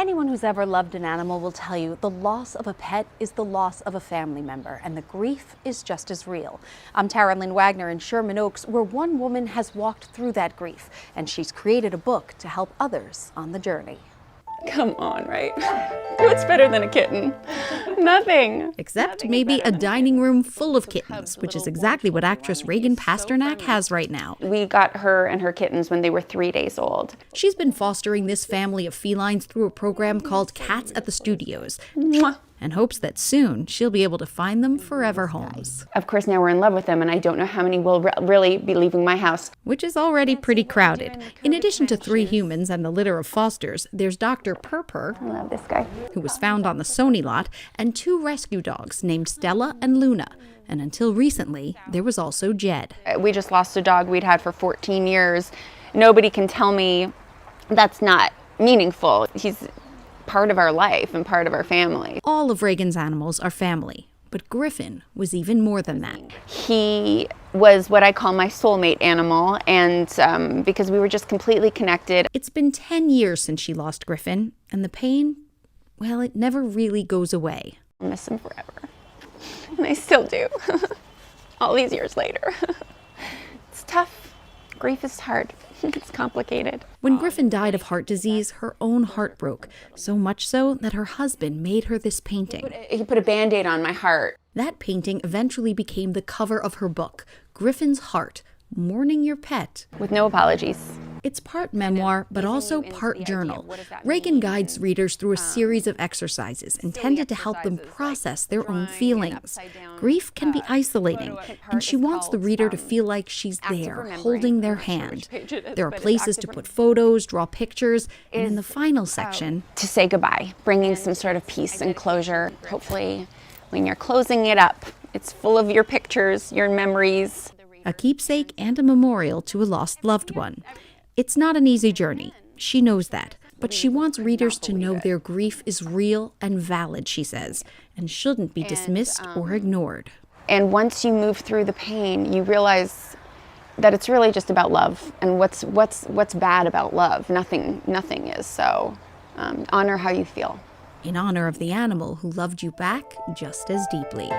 Anyone who's ever loved an animal will tell you the loss of a pet is the loss of a family member, and the grief is just as real. I'm Tara Lynn Wagner in Sherman Oaks, where one woman has walked through that grief, and she's created a book to help others on the journey. Come on, right? What's better than a kitten? Nothing. Except maybe a dining room full of kittens, which is exactly what actress Reagan Pasternak has right now. We got her and her kittens when they were 3 days old. She's been fostering this family of felines through a program called Cats at the Studios. Mwah. And hopes that soon she'll be able to find them forever homes. Of course, now we're in love with them, and I don't know how many will really be leaving my house. Which is already pretty crowded. In addition to 3 humans and the litter of fosters, there's Dr. Purpur, I love this guy, who was found on the Sony lot, and 2 rescue dogs named Stella and Luna. And until recently, there was also Jed. We just lost a dog we'd had for 14 years. Nobody can tell me that's not meaningful. He's part of our life and part of our family. All of Reagan's animals are family, but Griffin was even more than that. He was what I call my soulmate animal, and because we were just completely connected. It's been 10 years since she lost Griffin, and the pain, well, it never really goes away. I'll miss him forever, and I still do, all these years later. It's tough. Grief is hard. It's complicated. When Griffin died of heart disease, her own heart broke, so much so that her husband made her this painting. He put a Band-Aid on my heart. That painting eventually became the cover of her book, Griffin's Heart, Mourning Your Pet. With no apologies. It's part memoir, but also part journal. Reagan guides readers through a series of exercises intended to help them process their own feelings. Grief can be isolating, and she wants the reader to feel like she's there, holding their hand. There are places to put photos, draw pictures, and in the final section, to say goodbye, bringing some sort of peace and closure. Hopefully, when you're closing it up, it's full of your pictures, your memories. A keepsake and a memorial to a lost loved one. It's not an easy journey. She knows that. But she wants readers to know their grief is real and valid, she says, and shouldn't be dismissed or ignored. And once you move through the pain, you realize that it's really just about love. And what's bad about love? Nothing is. So honor how you feel. In honor of the animal who loved you back just as deeply.